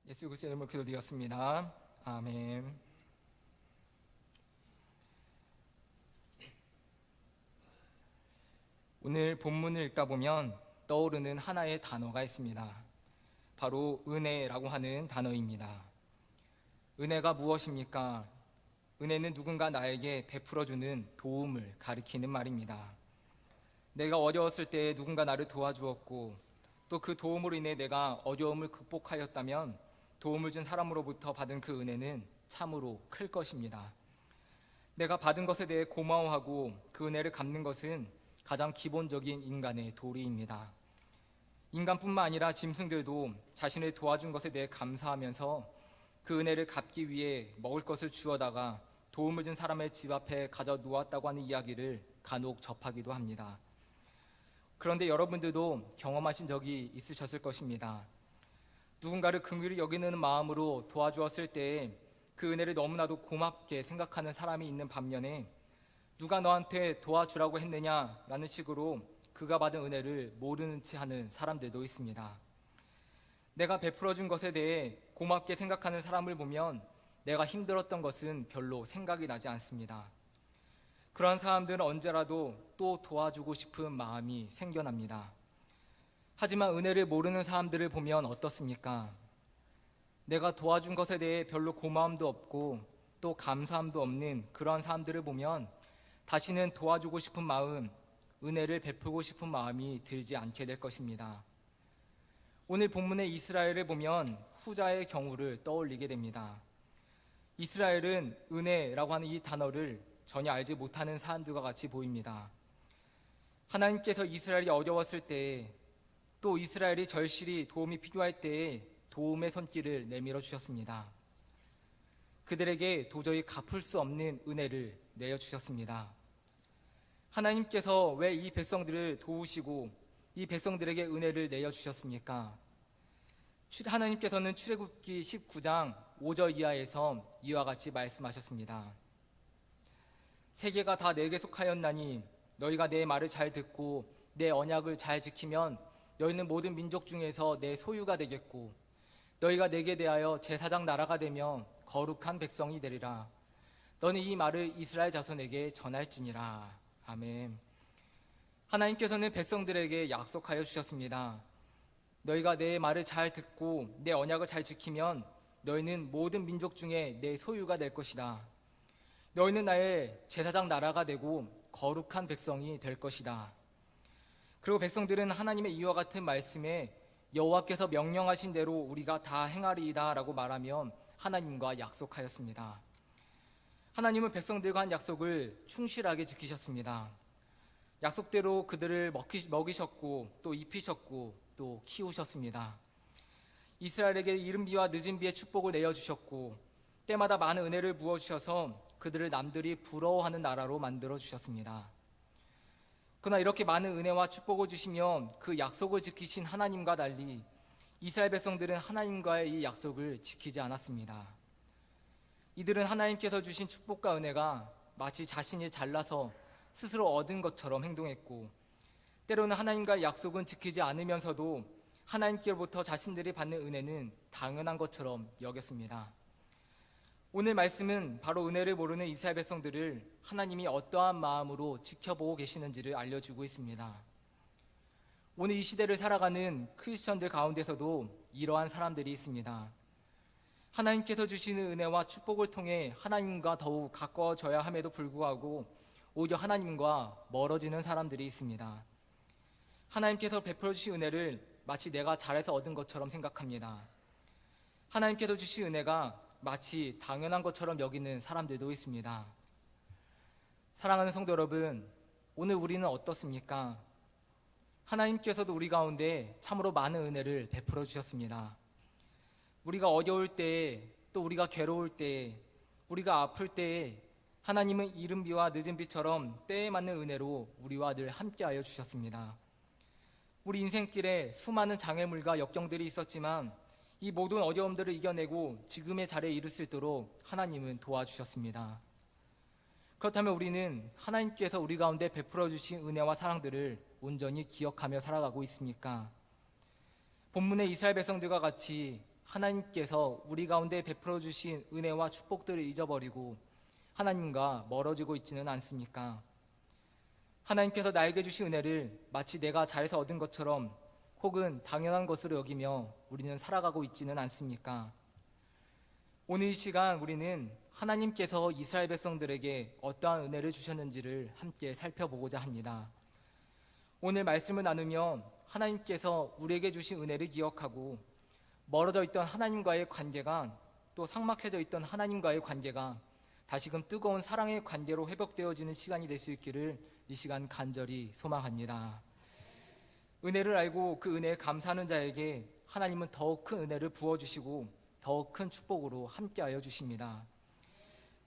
예수 그리스도의 이름으로 기도드렸습니다. 아멘. 오늘 본문을 읽다 보면 떠오르는 하나의 단어가 있습니다. 바로 은혜라고 하는 단어입니다. 은혜가 무엇입니까? 은혜는 누군가 나에게 베풀어주는 도움을 가리키는 말입니다. 내가 어려웠을 때 누군가 나를 도와주었고 또 그 도움으로 인해 내가 어려움을 극복하였다면 도움을 준 사람으로부터 받은 그 은혜는 참으로 클 것입니다. 내가 받은 것에 대해 고마워하고 그 은혜를 갚는 것은 가장 기본적인 인간의 도리입니다. 인간뿐만 아니라 짐승들도 자신을 도와준 것에 대해 감사하면서 그 은혜를 갚기 위해 먹을 것을 주워다가 도움을 준 사람의 집 앞에 가져 놓았다고 하는 이야기를 간혹 접하기도 합니다. 그런데 여러분들도 경험하신 적이 있으셨을 것입니다. 누군가를 긍휼히 여기는 마음으로 도와주었을 때 그 은혜를 너무나도 고맙게 생각하는 사람이 있는 반면에 누가 너한테 도와주라고 했느냐라는 식으로 그가 받은 은혜를 모르는 채 하는 사람들도 있습니다. 내가 베풀어준 것에 대해 고맙게 생각하는 사람을 보면 내가 힘들었던 것은 별로 생각이 나지 않습니다. 그러한 사람들은 언제라도 또 도와주고 싶은 마음이 생겨납니다. 하지만 은혜를 모르는 사람들을 보면 어떻습니까? 내가 도와준 것에 대해 별로 고마움도 없고 또 감사함도 없는 그러한 사람들을 보면 다시는 도와주고 싶은 마음, 은혜를 베풀고 싶은 마음이 들지 않게 될 것입니다. 오늘 본문의 이스라엘을 보면 후자의 경우를 떠올리게 됩니다. 이스라엘은 은혜라고 하는 이 단어를 전혀 알지 못하는 사람들과 같이 보입니다. 하나님께서 이스라엘이 어려웠을 때, 또 이스라엘이 절실히 도움이 필요할 때에 도움의 손길을 내밀어 주셨습니다. 그들에게 도저히 갚을 수 없는 은혜를 내어주셨습니다. 하나님께서 왜 이 백성들을 도우시고 이 백성들에게 은혜를 내어주셨습니까? 하나님께서는 출애굽기 19장 5절 이하에서 이와 같이 말씀하셨습니다. 세계가 다 내게 속하였나니 너희가 내 말을 잘 듣고 내 언약을 잘 지키면 너희는 모든 민족 중에서 내 소유가 되겠고 너희가 내게 대하여 제사장 나라가 되며 거룩한 백성이 되리라. 너는 이 말을 이스라엘 자손에게 전할지니라. 아멘. 하나님께서는 백성들에게 약속하여 주셨습니다. 너희가 내 말을 잘 듣고 내 언약을 잘 지키면 너희는 모든 민족 중에 내 소유가 될 것이다. 너희는 나의 제사장 나라가 되고 거룩한 백성이 될 것이다. 그리고 백성들은 하나님의 이와 같은 말씀에 여호와께서 명령하신 대로 우리가 다 행하리이다 라고 말하며 하나님과 약속하였습니다. 하나님은 백성들과 한 약속을 충실하게 지키셨습니다. 약속대로 그들을 먹이셨고 또 입히셨고 또 키우셨습니다. 이스라엘에게 이른 비와 늦은 비의 축복을 내어주셨고 때마다 많은 은혜를 부어주셔서 그들을 남들이 부러워하는 나라로 만들어주셨습니다. 그러나 이렇게 많은 은혜와 축복을 주시며 그 약속을 지키신 하나님과 달리 이스라엘 백성들은 하나님과의 이 약속을 지키지 않았습니다. 이들은 하나님께서 주신 축복과 은혜가 마치 자신이 잘나서 스스로 얻은 것처럼 행동했고 때로는 하나님과의 약속은 지키지 않으면서도 하나님께로부터 자신들이 받는 은혜는 당연한 것처럼 여겼습니다. 오늘 말씀은 바로 은혜를 모르는 이스라엘 백성들을 하나님이 어떠한 마음으로 지켜보고 계시는지를 알려주고 있습니다. 오늘 이 시대를 살아가는 크리스천들 가운데서도 이러한 사람들이 있습니다. 하나님께서 주시는 은혜와 축복을 통해 하나님과 더욱 가까워져야 함에도 불구하고 오히려 하나님과 멀어지는 사람들이 있습니다. 하나님께서 베풀어 주신 은혜를 마치 내가 잘해서 얻은 것처럼 생각합니다. 하나님께서 주신 은혜가 마치 당연한 것처럼 여기는 사람들도 있습니다. 사랑하는 성도 여러분, 오늘 우리는 어떻습니까? 하나님께서도 우리 가운데 참으로 많은 은혜를 베풀어 주셨습니다. 우리가 어려울 때, 또 우리가 괴로울 때, 우리가 아플 때 하나님은 이른 비와 늦은 비처럼 때에 맞는 은혜로 우리와 늘 함께하여 주셨습니다. 우리 인생길에 수많은 장애물과 역경들이 있었지만 이 모든 어려움들을 이겨내고 지금의 자리에 이를 수 있도록 하나님은 도와주셨습니다. 그렇다면 우리는 하나님께서 우리 가운데 베풀어 주신 은혜와 사랑들을 온전히 기억하며 살아가고 있습니까? 본문의 이스라엘 백성들과 같이 하나님께서 우리 가운데 베풀어 주신 은혜와 축복들을 잊어버리고 하나님과 멀어지고 있지는 않습니까? 하나님께서 나에게 주신 은혜를 마치 내가 잘해서 얻은 것처럼 혹은 당연한 것으로 여기며 우리는 살아가고 있지는 않습니까? 오늘 이 시간 우리는 하나님께서 이스라엘 백성들에게 어떠한 은혜를 주셨는지를 함께 살펴보고자 합니다. 오늘 말씀을 나누며 하나님께서 우리에게 주신 은혜를 기억하고 멀어져 있던 하나님과의 관계가, 또 삭막해져 있던 하나님과의 관계가 다시금 뜨거운 사랑의 관계로 회복되어지는 시간이 될 수 있기를 이 시간 간절히 소망합니다. 은혜를 알고 그 은혜에 감사하는 자에게 하나님은 더욱 큰 은혜를 부어주시고 더욱 큰 축복으로 함께하여 주십니다.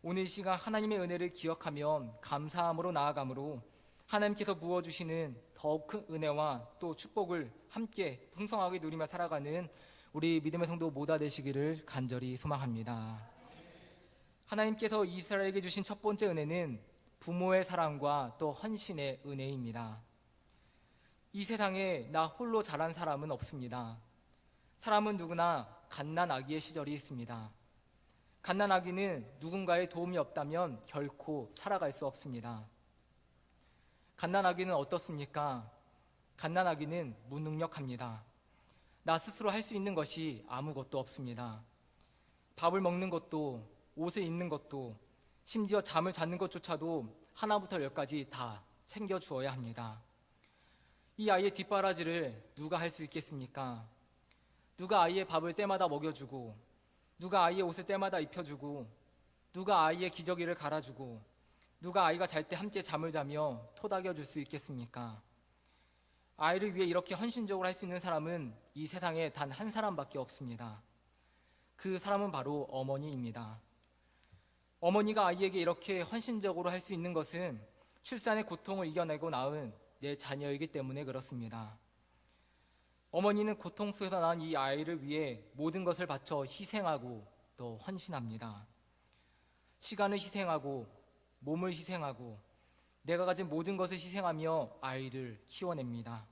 오늘 이 시간 하나님의 은혜를 기억하며 감사함으로 나아가므로 하나님께서 부어주시는 더욱 큰 은혜와 또 축복을 함께 풍성하게 누리며 살아가는 우리 믿음의 성도 모두 되시기를 간절히 소망합니다. 하나님께서 이스라엘에게 주신 첫 번째 은혜는 부모의 사랑과 또 헌신의 은혜입니다. 이 세상에 나 홀로 자란 사람은 없습니다. 사람은 누구나 갓난아기의 시절이 있습니다. 갓난아기는 누군가의 도움이 없다면 결코 살아갈 수 없습니다. 갓난아기는 어떻습니까? 갓난아기는 무능력합니다. 나 스스로 할 수 있는 것이 아무것도 없습니다. 밥을 먹는 것도, 옷을 입는 것도, 심지어 잠을 자는 것조차도 하나부터 열까지 다 챙겨주어야 합니다. 이 아이의 뒷바라지를 누가 할 수 있겠습니까? 누가 아이의 밥을 때마다 먹여주고, 누가 아이의 옷을 때마다 입혀주고, 누가 아이의 기저귀를 갈아주고, 누가 아이가 잘 때 함께 잠을 자며 토닥여줄 수 있겠습니까? 아이를 위해 이렇게 헌신적으로 할 수 있는 사람은 이 세상에 단 한 사람밖에 없습니다. 그 사람은 바로 어머니입니다. 어머니가 아이에게 이렇게 헌신적으로 할 수 있는 것은 출산의 고통을 이겨내고 낳은 내 자녀이기 때문에 그렇습니다. 어머니는 고통 속에서 낳은 이 아이를 위해 모든 것을 바쳐 희생하고 또 헌신합니다. 시간을 희생하고 몸을 희생하고 내가 가진 모든 것을 희생하며 아이를 키워냅니다.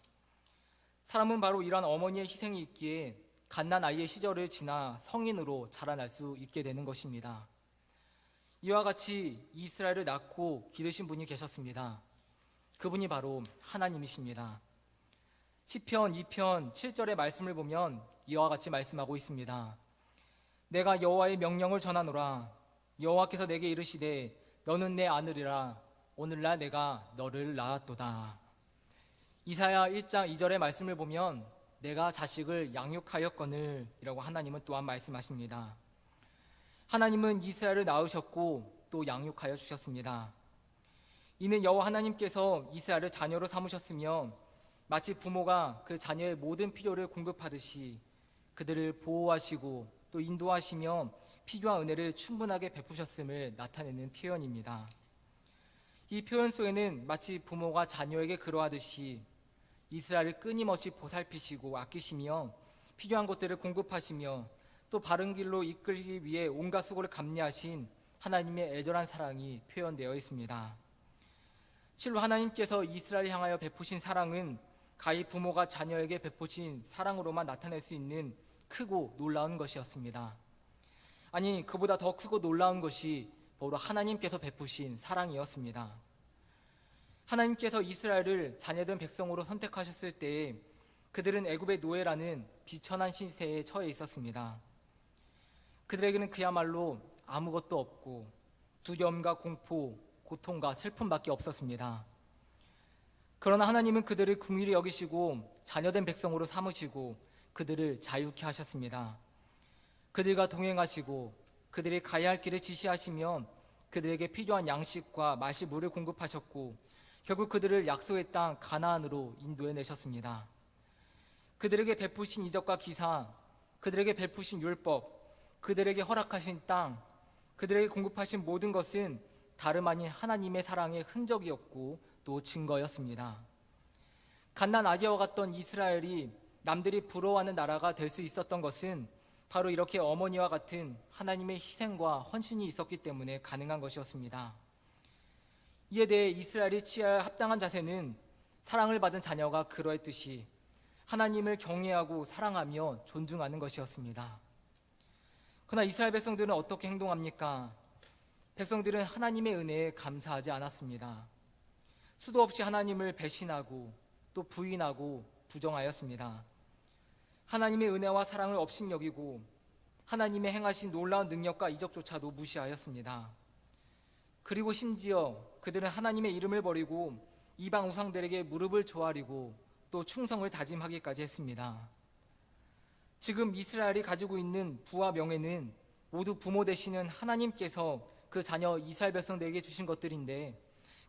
사람은 바로 이러한 어머니의 희생이 있기에 갓난아이의 시절을 지나 성인으로 자라날 수 있게 되는 것입니다. 이와 같이 이스라엘을 낳고 기르신 분이 계셨습니다. 그분이 바로 하나님이십니다. 시편 2편 7절의 말씀을 보면 이와 같이 말씀하고 있습니다. 내가 여호와의 명령을 전하노라. 여호와께서 내게 이르시되 너는 내 아들이라. 오늘날 내가 너를 낳았도다. 이사야 1장 2절의 말씀을 보면 내가 자식을 양육하였거늘 이라고 하나님은 또한 말씀하십니다. 하나님은 이스라엘을 낳으셨고 또 양육하여 주셨습니다. 이는 여호와 하나님께서 이스라엘을 자녀로 삼으셨으며 마치 부모가 그 자녀의 모든 필요를 공급하듯이 그들을 보호하시고 또 인도하시며 필요한 은혜를 충분하게 베푸셨음을 나타내는 표현입니다. 이 표현 속에는 마치 부모가 자녀에게 그러하듯이 이스라엘을 끊임없이 보살피시고 아끼시며 필요한 것들을 공급하시며 또 바른 길로 이끌기 위해 온갖 수고를 감내하신 하나님의 애절한 사랑이 표현되어 있습니다. 실로 하나님께서 이스라엘을 향하여 베푸신 사랑은 가히 부모가 자녀에게 베푸신 사랑으로만 나타낼 수 있는 크고 놀라운 것이었습니다. 아니, 그보다 더 크고 놀라운 것이 바로 하나님께서 베푸신 사랑이었습니다. 하나님께서 이스라엘을 자녀된 백성으로 선택하셨을 때에 그들은 애굽의 노예라는 비천한 신세에 처해 있었습니다. 그들에게는 그야말로 아무것도 없고 두려움과 공포, 고통과 슬픔밖에 없었습니다. 그러나 하나님은 그들을 긍휼히 여기시고 자녀된 백성으로 삼으시고 그들을 자유케 하셨습니다. 그들과 동행하시고 그들이 가야 할 길을 지시하시며 그들에게 필요한 양식과 마실 물을 공급하셨고 결국 그들을 약속의 땅 가나안으로 인도해 내셨습니다. 그들에게 베푸신 이적과 기사, 그들에게 베푸신 율법, 그들에게 허락하신 땅, 그들에게 공급하신 모든 것은 다름 아닌 하나님의 사랑의 흔적이었고 또 증거였습니다. 갓난아기와 같던 이스라엘이 남들이 부러워하는 나라가 될 수 있었던 것은 바로 이렇게 어머니와 같은 하나님의 희생과 헌신이 있었기 때문에 가능한 것이었습니다. 이에 대해 이스라엘이 취해야 할 합당한 자세는 사랑을 받은 자녀가 그러했듯이 하나님을 경외하고 사랑하며 존중하는 것이었습니다. 그러나 이스라엘 백성들은 어떻게 행동합니까? 백성들은 하나님의 은혜에 감사하지 않았습니다. 수도 없이 하나님을 배신하고 또 부인하고 부정하였습니다. 하나님의 은혜와 사랑을 업신여기고 하나님의 행하신 놀라운 능력과 이적조차도 무시하였습니다. 그리고 심지어 그들은 하나님의 이름을 버리고 이방 우상들에게 무릎을 조아리고 또 충성을 다짐하기까지 했습니다. 지금 이스라엘이 가지고 있는 부와 명예는 모두 부모 되시는 하나님께서 그 자녀 이스라엘 백성들에게 주신 것들인데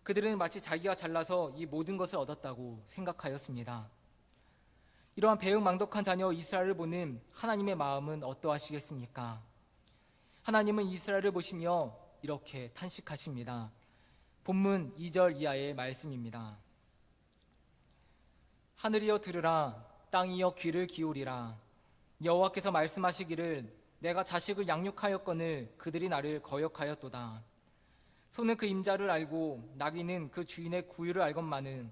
그들은 마치 자기가 잘나서 이 모든 것을 얻었다고 생각하였습니다. 이러한 배은망덕한 자녀 이스라엘을 보는 하나님의 마음은 어떠하시겠습니까? 하나님은 이스라엘을 보시며 이렇게 탄식하십니다. 본문 2절 이하의 말씀입니다. 하늘이여 들으라, 땅이여 귀를 기울이라. 여호와께서 말씀하시기를 내가 자식을 양육하였거늘 그들이 나를 거역하였도다. 소는 그 임자를 알고 나귀는 그 주인의 구유를 알건만은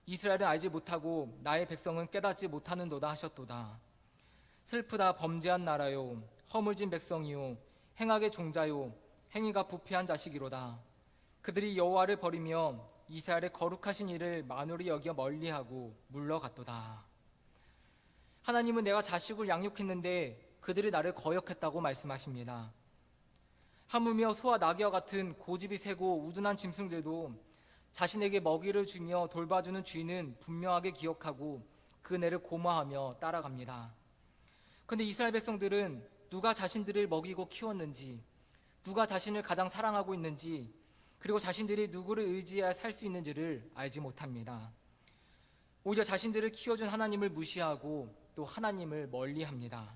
이스라엘은 알지 못하고 나의 백성은 깨닫지 못하는도다 하셨도다. 슬프다 범죄한 나라요, 허물진 백성이요, 행악의 종자요, 행위가 부패한 자식이로다. 그들이 여호와를 버리며 이스라엘의 거룩하신 일을 만홀히 여겨 멀리하고 물러갔도다. 하나님은 내가 자식을 양육했는데 그들이 나를 거역했다고 말씀하십니다. 하물며 소와 나귀와 같은 고집이 세고 우둔한 짐승들도 자신에게 먹이를 주며 돌봐주는 주인은 분명하게 기억하고 그 은혜를 고마워하며 따라갑니다. 그런데 이스라엘 백성들은 누가 자신들을 먹이고 키웠는지, 누가 자신을 가장 사랑하고 있는지, 그리고 자신들이 누구를 의지해야 살 수 있는지를 알지 못합니다. 오히려 자신들을 키워준 하나님을 무시하고 또 하나님을 멀리합니다.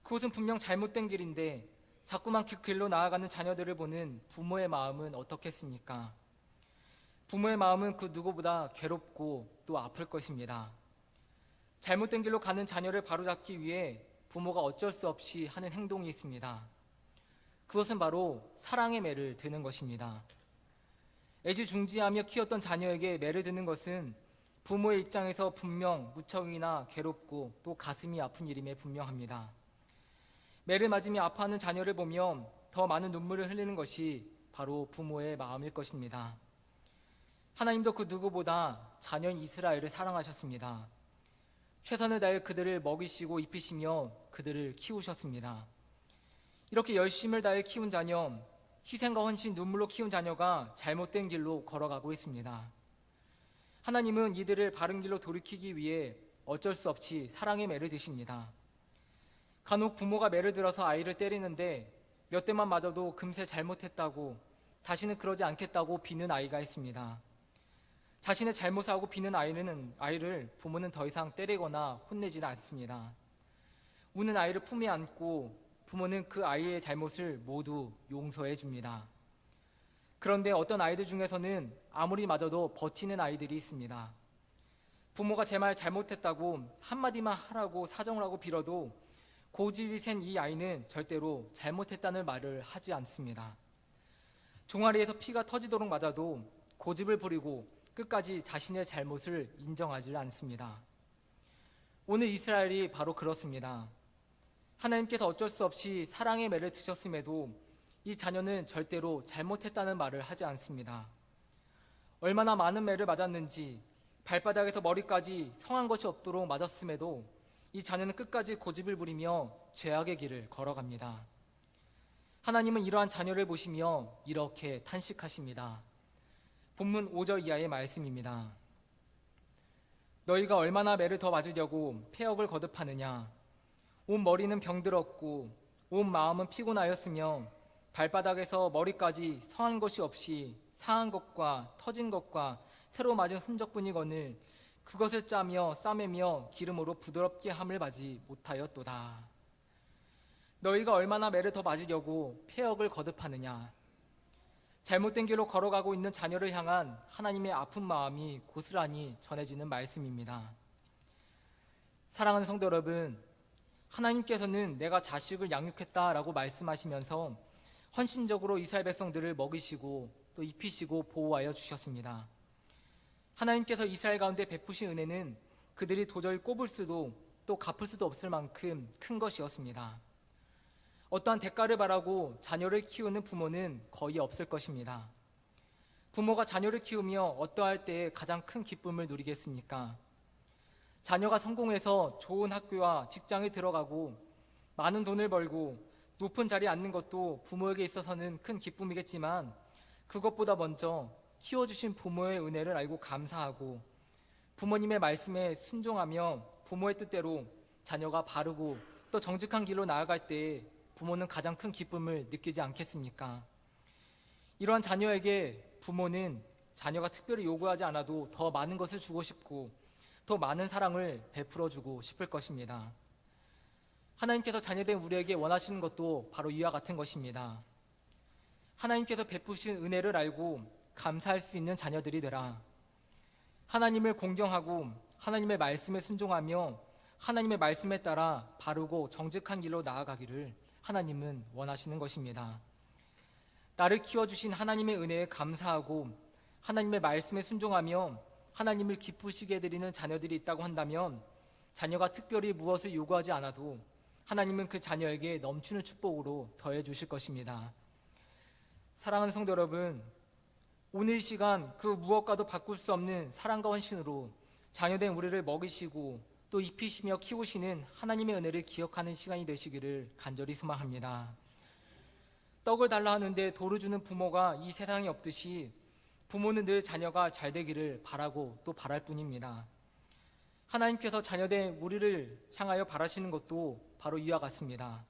그것은 분명 잘못된 길인데 자꾸만 그 길로 나아가는 자녀들을 보는 부모의 마음은 어떻겠습니까? 부모의 마음은 그 누구보다 괴롭고 또 아플 것입니다. 잘못된 길로 가는 자녀를 바로잡기 위해 부모가 어쩔 수 없이 하는 행동이 있습니다. 그것은 바로 사랑의 매를 드는 것입니다. 애지중지하며 키웠던 자녀에게 매를 드는 것은 부모의 입장에서 분명 무척이나 괴롭고 또 가슴이 아픈 일임에 분명합니다. 매를 맞으며 아파하는 자녀를 보면 더 많은 눈물을 흘리는 것이 바로 부모의 마음일 것입니다. 하나님도 그 누구보다 자녀인 이스라엘을 사랑하셨습니다. 최선을 다해 그들을 먹이시고 입히시며 그들을 키우셨습니다. 이렇게 열심을 다해 키운 자녀, 희생과 헌신, 눈물로 키운 자녀가 잘못된 길로 걸어가고 있습니다. 하나님은 이들을 바른 길로 돌이키기 위해 어쩔 수 없이 사랑의 매를 드십니다. 간혹 부모가 매를 들어서 아이를 때리는데 몇 대만 맞아도 금세 잘못했다고 다시는 그러지 않겠다고 비는 아이가 있습니다. 자신의 잘못을 하고 비는 아이를 부모는 더 이상 때리거나 혼내지는 않습니다. 우는 아이를 품에 안고 부모는 그 아이의 잘못을 모두 용서해 줍니다. 그런데 어떤 아이들 중에서는 아무리 맞아도 버티는 아이들이 있습니다. 부모가 제 말 잘못했다고 한마디만 하라고 사정을 하고 빌어도 고집이 센 이 아이는 절대로 잘못했다는 말을 하지 않습니다. 종아리에서 피가 터지도록 맞아도 고집을 부리고 끝까지 자신의 잘못을 인정하지 않습니다. 오늘 이스라엘이 바로 그렇습니다. 하나님께서 어쩔 수 없이 사랑의 매를 드셨음에도 이 자녀는 절대로 잘못했다는 말을 하지 않습니다. 얼마나 많은 매를 맞았는지 발바닥에서 머리까지 성한 것이 없도록 맞았음에도 이 자녀는 끝까지 고집을 부리며 죄악의 길을 걸어갑니다. 하나님은 이러한 자녀를 보시며 이렇게 탄식하십니다. 본문 5절 이하의 말씀입니다. 너희가 얼마나 매를 더 맞으려고 폐역을 거듭하느냐. 온 머리는 병들었고 온 마음은 피곤하였으며 발바닥에서 머리까지 성한 것이 없이 상한 것과 터진 것과 새로 맞은 흔적뿐이거늘 그것을 짜며 싸매며 기름으로 부드럽게 함을 받지 못하였도다. 너희가 얼마나 매를 더 맞으려고 폐역을 거듭하느냐. 잘못된 길로 걸어가고 있는 자녀를 향한 하나님의 아픈 마음이 고스란히 전해지는 말씀입니다. 사랑하는 성도 여러분, 하나님께서는 내가 자식을 양육했다라고 말씀하시면서 헌신적으로 이스라엘 백성들을 먹이시고 또 입히시고 보호하여 주셨습니다. 하나님께서 이스라엘 가운데 베푸신 은혜는 그들이 도저히 꼽을 수도 또 갚을 수도 없을 만큼 큰 것이었습니다. 어떠한 대가를 바라고 자녀를 키우는 부모는 거의 없을 것입니다. 부모가 자녀를 키우며 어떠할 때에 가장 큰 기쁨을 누리겠습니까? 자녀가 성공해서 좋은 학교와 직장에 들어가고 많은 돈을 벌고 높은 자리에 앉는 것도 부모에게 있어서는 큰 기쁨이겠지만, 그것보다 먼저 키워주신 부모의 은혜를 알고 감사하고 부모님의 말씀에 순종하며 부모의 뜻대로 자녀가 바르고 또 정직한 길로 나아갈 때에 부모는 가장 큰 기쁨을 느끼지 않겠습니까? 이러한 자녀에게 부모는 자녀가 특별히 요구하지 않아도 더 많은 것을 주고 싶고 더 많은 사랑을 베풀어 주고 싶을 것입니다. 하나님께서 자녀된 우리에게 원하시는 것도 바로 이와 같은 것입니다. 하나님께서 베푸신 은혜를 알고 감사할 수 있는 자녀들이 되라. 하나님을 공경하고 하나님의 말씀에 순종하며 하나님의 말씀에 따라 바르고 정직한 길로 나아가기를 하나님은 원하시는 것입니다. 나를 키워주신 하나님의 은혜에 감사하고 하나님의 말씀에 순종하며 하나님을 기쁘시게 해드리는 자녀들이 있다고 한다면, 자녀가 특별히 무엇을 요구하지 않아도 하나님은 그 자녀에게 넘치는 축복으로 더해 주실 것입니다. 사랑하는 성도 여러분, 오늘 시간 그 무엇과도 바꿀 수 없는 사랑과 헌신으로 자녀된 우리를 먹이시고 또 입히시며 키우시는 하나님의 은혜를 기억하는 시간이 되시기를 간절히 소망합니다. 떡을 달라 하는데 돌을 주는 부모가 이 세상에 없듯이 부모는 늘 자녀가 잘 되기를 바라고 또 바랄 뿐입니다. 하나님께서 자녀된 우리를 향하여 바라시는 것도 바로 이와 같습니다.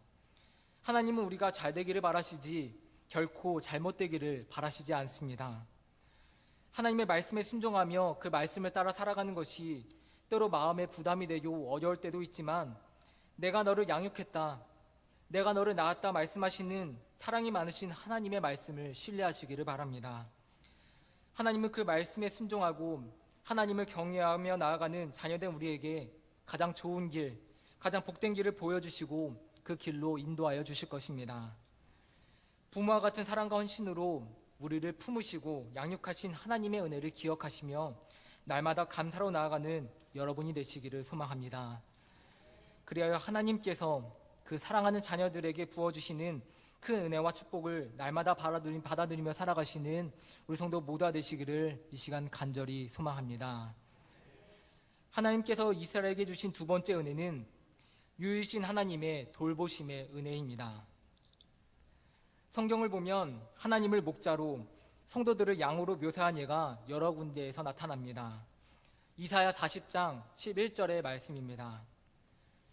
하나님은 우리가 잘 되기를 바라시지 결코 잘못되기를 바라시지 않습니다. 하나님의 말씀에 순종하며 그 말씀을 따라 살아가는 것이 때로 마음에 부담이 되고 어려울 때도 있지만, 내가 너를 양육했다, 내가 너를 낳았다 말씀하시는 사랑이 많으신 하나님의 말씀을 신뢰하시기를 바랍니다. 하나님은 그 말씀에 순종하고 하나님을 경외하며 나아가는 자녀된 우리에게 가장 좋은 길, 가장 복된 길을 보여주시고 그 길로 인도하여 주실 것입니다. 부모와 같은 사랑과 헌신으로 우리를 품으시고 양육하신 하나님의 은혜를 기억하시며 날마다 감사로 나아가는 여러분이 되시기를 소망합니다. 그리하여 하나님께서 그 사랑하는 자녀들에게 부어주시는 큰 은혜와 축복을 날마다 받아들이며 살아가시는 우리 성도 모두가 되시기를 이 시간 간절히 소망합니다. 하나님께서 이스라엘에게 주신 두 번째 은혜는 유일신 하나님의 돌보심의 은혜입니다. 성경을 보면 하나님을 목자로 성도들을 양으로 묘사한 예가 여러 군데에서 나타납니다. 이사야 40장 11절의 말씀입니다.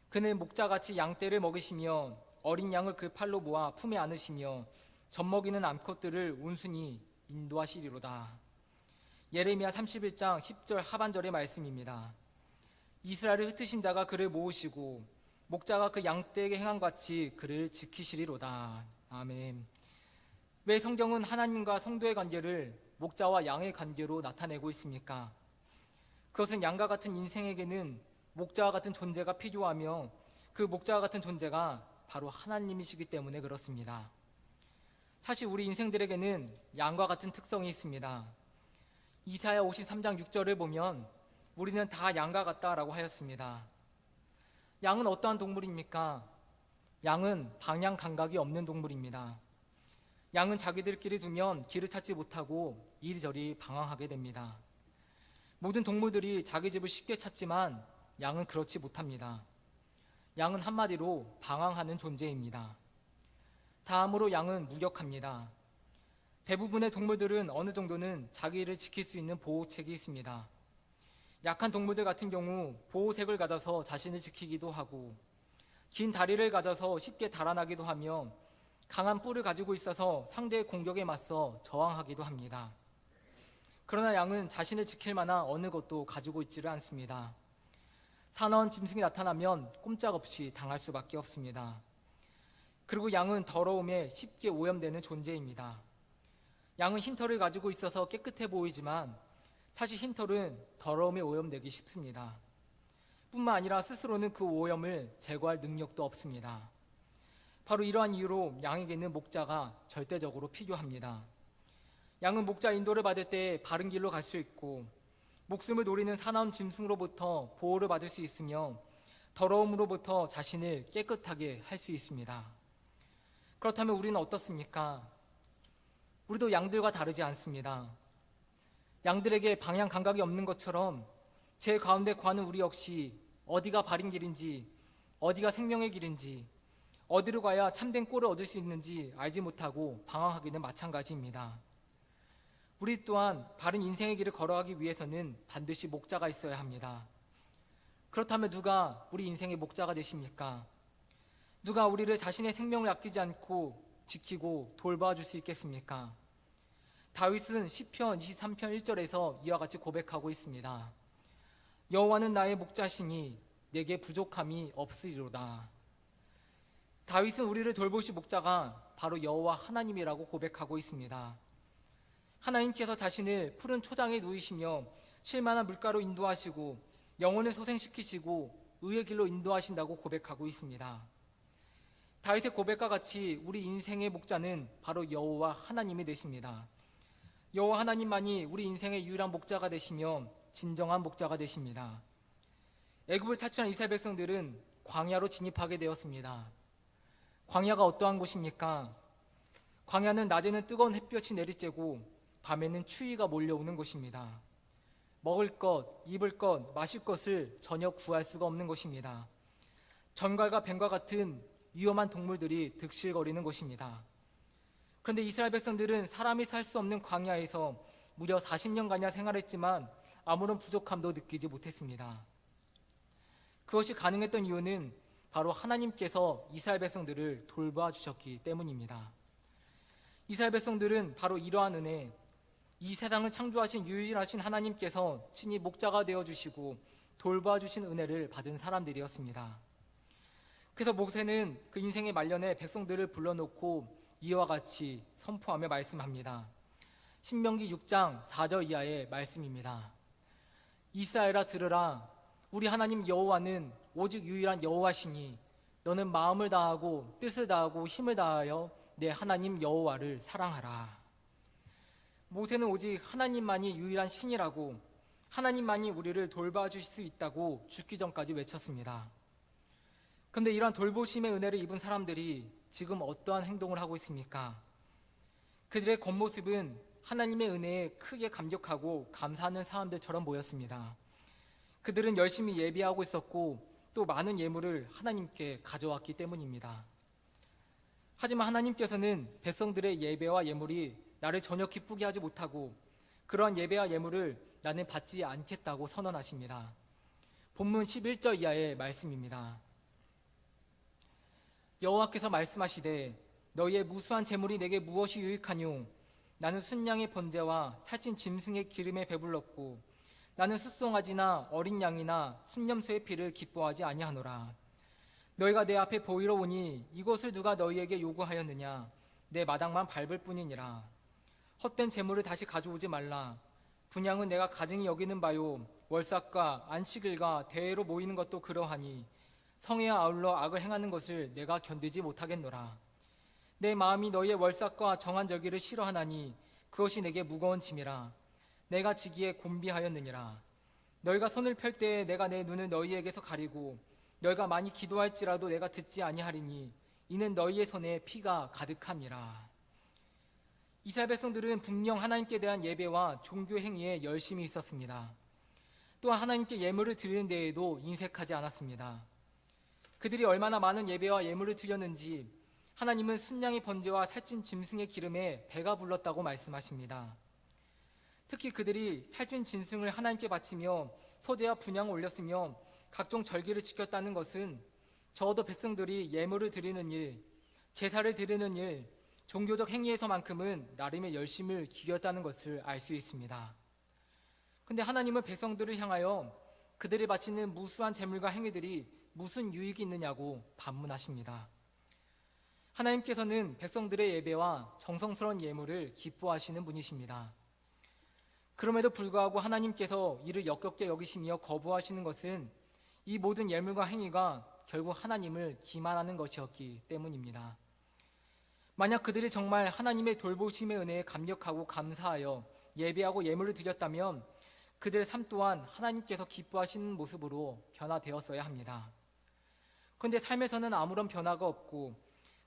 그는 목자같이 양떼를 먹이시며 어린 양을 그 팔로 모아 품에 안으시며 젖먹이는 암컷들을 온순히 인도하시리로다. 예레미야 31장 10절 하반절의 말씀입니다. 이스라엘을 흩으신 자가 그를 모으시고 목자가 그 양떼에게 행한 같이 그를 지키시리로다. 아멘. 왜 성경은 하나님과 성도의 관계를 목자와 양의 관계로 나타내고 있습니까? 그것은 양과 같은 인생에게는 목자와 같은 존재가 필요하며 그 목자와 같은 존재가 바로 하나님이시기 때문에 그렇습니다. 사실 우리 인생들에게는 양과 같은 특성이 있습니다. 이사야 53장 6절을 보면 우리는 다 양과 같다라고 하였습니다. 양은 어떠한 동물입니까? 양은 방향 감각이 없는 동물입니다. 양은 자기들끼리 두면 길을 찾지 못하고 이리저리 방황하게 됩니다. 모든 동물들이 자기 집을 쉽게 찾지만 양은 그렇지 못합니다. 양은 한마디로 방황하는 존재입니다. 다음으로 양은 무력합니다. 대부분의 동물들은 어느 정도는 자기를 지킬 수 있는 보호책이 있습니다. 약한 동물들 같은 경우 보호색을 가져서 자신을 지키기도 하고, 긴 다리를 가져서 쉽게 달아나기도 하며, 강한 뿔을 가지고 있어서 상대의 공격에 맞서 저항하기도 합니다. 그러나 양은 자신을 지킬 만한 어느 것도 가지고 있지를 않습니다. 사나운 짐승이 나타나면 꼼짝없이 당할 수밖에 없습니다. 그리고 양은 더러움에 쉽게 오염되는 존재입니다. 양은 흰털을 가지고 있어서 깨끗해 보이지만 사실 흰털은 더러움에 오염되기 쉽습니다. 뿐만 아니라 스스로는 그 오염을 제거할 능력도 없습니다. 바로 이러한 이유로 양에게는 목자가 절대적으로 필요합니다. 양은 목자 인도를 받을 때 바른 길로 갈 수 있고, 목숨을 노리는 사나운 짐승으로부터 보호를 받을 수 있으며 더러움으로부터 자신을 깨끗하게 할 수 있습니다. 그렇다면 우리는 어떻습니까? 우리도 양들과 다르지 않습니다. 양들에게 방향 감각이 없는 것처럼 제 가운데 거하는 우리 역시 어디가 바른 길인지, 어디가 생명의 길인지, 어디로 가야 참된 꼴을 얻을 수 있는지 알지 못하고 방황하기는 마찬가지입니다. 우리 또한 바른 인생의 길을 걸어가기 위해서는 반드시 목자가 있어야 합니다. 그렇다면 누가 우리 인생의 목자가 되십니까? 누가 우리를 자신의 생명을 아끼지 않고 지키고 돌봐줄 수 있겠습니까? 다윗은 시편 23편 1절에서 이와 같이 고백하고 있습니다. 여호와는 나의 목자시니 내게 부족함이 없으리로다. 다윗은 우리를 돌보실 목자가 바로 여호와 하나님이라고 고백하고 있습니다. 하나님께서 자신을 푸른 초장에 누이시며 쉴만한 물가로 인도하시고 영혼을 소생시키시고 의의 길로 인도하신다고 고백하고 있습니다. 다윗의 고백과 같이 우리 인생의 목자는 바로 여호와 하나님이 되십니다. 여호와 하나님만이 우리 인생의 유일한 목자가 되시며 진정한 목자가 되십니다. 애굽을 탈출한 이스라엘 백성들은 광야로 진입하게 되었습니다. 광야가 어떠한 곳입니까? 광야는 낮에는 뜨거운 햇볕이 내리쬐고 밤에는 추위가 몰려오는 곳입니다. 먹을 것, 입을 것, 마실 것을 전혀 구할 수가 없는 곳입니다. 전갈과 뱀과 같은 위험한 동물들이 득실거리는 곳입니다. 그런데 이스라엘 백성들은 사람이 살 수 없는 광야에서 무려 40년간이나 생활했지만 아무런 부족함도 느끼지 못했습니다. 그것이 가능했던 이유는 바로 하나님께서 이스라엘 백성들을 돌봐주셨기 때문입니다. 이스라엘 백성들은 바로 이러한 은혜, 이 세상을 창조하신 유일하신 하나님께서 친히 목자가 되어주시고 돌봐주신 은혜를 받은 사람들이었습니다. 그래서 모세는 그 인생의 말년에 백성들을 불러놓고 이와 같이 선포하며 말씀합니다. 신명기 6장 4절 이하의 말씀입니다. 이스라엘아 들으라. 우리 하나님 여호와는 오직 유일한 여호와시니 너는 마음을 다하고 뜻을 다하고 힘을 다하여 내 하나님 여호와를 사랑하라. 모세는 오직 하나님만이 유일한 신이라고, 하나님만이 우리를 돌봐주실 수 있다고 죽기 전까지 외쳤습니다. 그런데 이러한 돌보심의 은혜를 입은 사람들이 지금 어떠한 행동을 하고 있습니까? 그들의 겉모습은 하나님의 은혜에 크게 감격하고 감사하는 사람들처럼 보였습니다. 그들은 열심히 예배하고 있었고 또 많은 예물을 하나님께 가져왔기 때문입니다. 하지만 하나님께서는 백성들의 예배와 예물이 나를 전혀 기쁘게 하지 못하고 그러한 예배와 예물을 나는 받지 않겠다고 선언하십니다. 본문 11절 이하의 말씀입니다. 여호와께서 말씀하시되 너희의 무수한 재물이 내게 무엇이 유익하뇨? 나는 순양의 번제와 살찐 짐승의 기름에 배불렀고 나는 숫송아지나 어린 양이나 순념소의 피를 기뻐하지 아니하노라. 너희가 내 앞에 보이러 오니 이것을 누가 너희에게 요구하였느냐? 내 마당만 밟을 뿐이니라. 헛된 재물을 다시 가져오지 말라. 분양은 내가 가증히 여기는 바요. 월삭과 안식일과 대회로 모이는 것도 그러하니 성에 아울러 악을 행하는 것을 내가 견디지 못하겠노라. 내 마음이 너희의 월삭과 정한절기를 싫어하나니 그것이 내게 무거운 짐이라. 내가 지기에 곤비하였느니라. 너희가 손을 펼 때에 내가 내 눈을 너희에게서 가리고 너희가 많이 기도할지라도 내가 듣지 아니하리니 이는 너희의 손에 피가 가득함이라. 이스라엘 백성들은 분명 하나님께 대한 예배와 종교 행위에 열심히 있었습니다. 또한 하나님께 예물을 드리는 데에도 인색하지 않았습니다. 그들이 얼마나 많은 예배와 예물을 드렸는지 하나님은 순양의 번제와 살찐 짐승의 기름에 배가 불렀다고 말씀하십니다. 특히 그들이 살찐 짐승을 하나님께 바치며 소제와 분향을 올렸으며 각종 절기를 지켰다는 것은 적어도 백성들이 예물을 드리는 일, 제사를 드리는 일, 종교적 행위에서만큼은 나름의 열심을 기울였다는 것을 알 수 있습니다. 그런데 하나님은 백성들을 향하여 그들이 바치는 무수한 재물과 행위들이 무슨 유익이 있느냐고 반문하십니다. 하나님께서는 백성들의 예배와 정성스러운 예물을 기뻐하시는 분이십니다. 그럼에도 불구하고 하나님께서 이를 역겹게 여기시며 거부하시는 것은 이 모든 예물과 행위가 결국 하나님을 기만하는 것이었기 때문입니다. 만약 그들이 정말 하나님의 돌보심의 은혜에 감격하고 감사하여 예배하고 예물을 드렸다면 그들의 삶 또한 하나님께서 기뻐하시는 모습으로 변화되었어야 합니다. 그런데 삶에서는 아무런 변화가 없고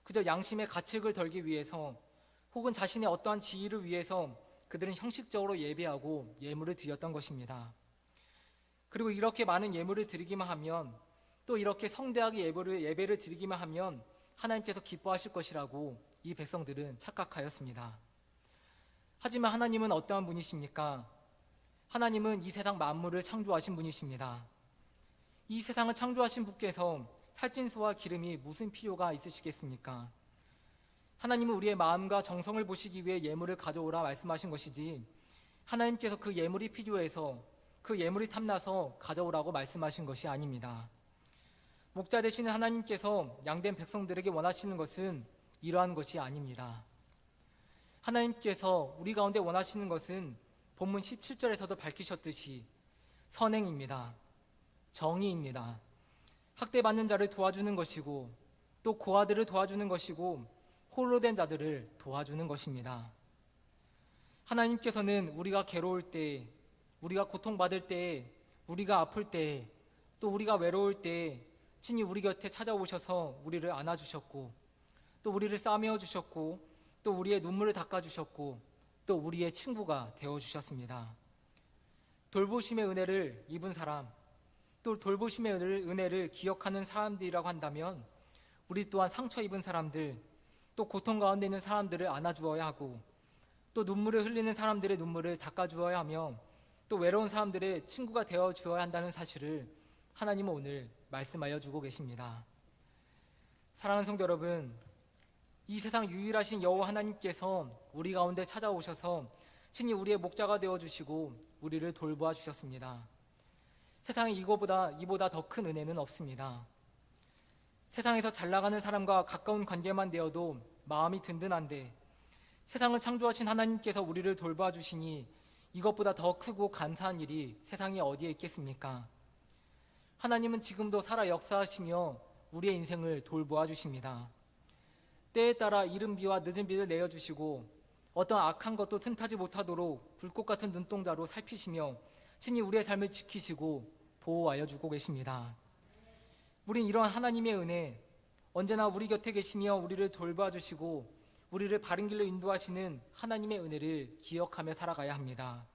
그저 양심의 가책을 덜기 위해서 혹은 자신의 어떠한 지위를 위해서 그들은 형식적으로 예배하고 예물을 드렸던 것입니다. 그리고 이렇게 많은 예물을 드리기만 하면, 또 이렇게 성대하게 예배를 드리기만 하면 하나님께서 기뻐하실 것이라고 이 백성들은 착각하였습니다. 하지만 하나님은 어떠한 분이십니까? 하나님은 이 세상 만물을 창조하신 분이십니다. 이 세상을 창조하신 분께서 살찐소와 기름이 무슨 필요가 있으시겠습니까? 하나님은 우리의 마음과 정성을 보시기 위해 예물을 가져오라 말씀하신 것이지, 하나님께서 그 예물이 필요해서, 그 예물이 탐나서 가져오라고 말씀하신 것이 아닙니다. 목자 되시는 하나님께서 양된 백성들에게 원하시는 것은 이러한 것이 아닙니다. 하나님께서 우리 가운데 원하시는 것은 본문 17절에서도 밝히셨듯이 선행입니다. 정의입니다. 학대받는 자를 도와주는 것이고, 또 고아들을 도와주는 것이고, 홀로 된 자들을 도와주는 것입니다. 하나님께서는 우리가 괴로울 때, 우리가 고통받을 때, 우리가 아플 때, 또 우리가 외로울 때 친히 우리 곁에 찾아오셔서 우리를 안아주셨고, 또 우리를 싸매어 주셨고, 또 우리의 눈물을 닦아주셨고, 또 우리의 친구가 되어주셨습니다. 돌보심의 은혜를 입은 사람, 또 돌보심의 은혜를 기억하는 사람들이라고 한다면, 우리 또한 상처 입은 사람들, 또 고통 가운데 있는 사람들을 안아주어야 하고, 또 눈물을 흘리는 사람들의 눈물을 닦아주어야 하며, 또 외로운 사람들의 친구가 되어주어야 한다는 사실을 하나님은 오늘 말씀하여 주고 계십니다. 사랑하는 성도 여러분, 이 세상 유일하신 여호와 하나님께서 우리 가운데 찾아오셔서 친히 우리의 목자가 되어주시고 우리를 돌보아 주셨습니다. 세상에 이보다 더 큰 은혜는 없습니다. 세상에서 잘 나가는 사람과 가까운 관계만 되어도 마음이 든든한데, 세상을 창조하신 하나님께서 우리를 돌봐 주시니 이것보다 더 크고 감사한 일이 세상에 어디에 있겠습니까? 하나님은 지금도 살아 역사하시며 우리의 인생을 돌보아 주십니다. 때에 따라 이른 비와 늦은 비를 내어주시고, 어떤 악한 것도 틈타지 못하도록 불꽃 같은 눈동자로 살피시며 친히 우리의 삶을 지키시고 보호하여 주고 계십니다. 우린 이러한 하나님의 은혜, 언제나 우리 곁에 계시며 우리를 돌봐주시고 우리를 바른 길로 인도하시는 하나님의 은혜를 기억하며 살아가야 합니다.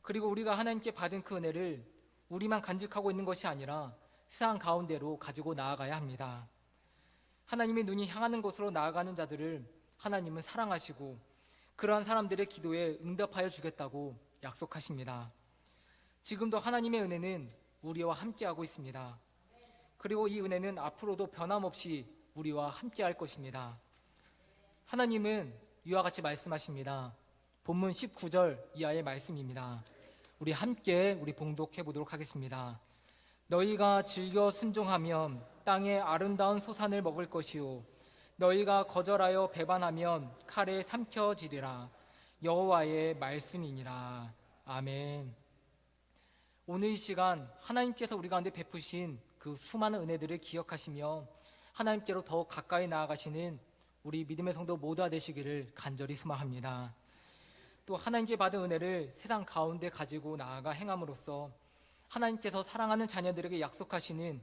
그리고 우리가 하나님께 받은 그 은혜를 우리만 간직하고 있는 것이 아니라 세상 가운데로 가지고 나아가야 합니다. 하나님의 눈이 향하는 곳으로 나아가는 자들을 하나님은 사랑하시고 그러한 사람들의 기도에 응답하여 주겠다고 약속하십니다. 지금도 하나님의 은혜는 우리와 함께하고 있습니다. 그리고 이 은혜는 앞으로도 변함없이 우리와 함께할 것입니다. 하나님은 이와 같이 말씀하십니다. 본문 19절 이하의 말씀입니다. 우리 함께 봉독해 보도록 하겠습니다. 너희가 즐겨 순종하면 땅의 아름다운 소산을 먹을 것이요, 너희가 거절하여 배반하면 칼에 삼켜지리라. 여호와의 말씀이니라. 아멘. 오늘 이 시간 하나님께서 우리 가운데 베푸신 그 수많은 은혜들을 기억하시며 하나님께로 더 가까이 나아가시는 우리 믿음의 성도 모두가 되시기를 간절히 소망합니다. 또 하나님께 받은 은혜를 세상 가운데 가지고 나아가 행함으로써 하나님께서 사랑하는 자녀들에게 약속하시는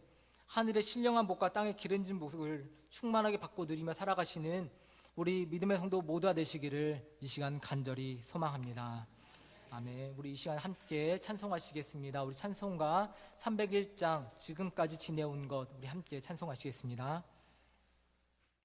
하늘의 신령한 복과 땅의 기름진 모습을 충만하게 받고 누리며 살아가시는 우리 믿음의 성도 모두가 되시기를 이 시간 간절히 소망합니다. 아멘. 우리 이 시간 함께 찬송하시겠습니다. 우리 찬송가 301장 지금까지 지내온 것, 우리 함께 찬송하시겠습니다.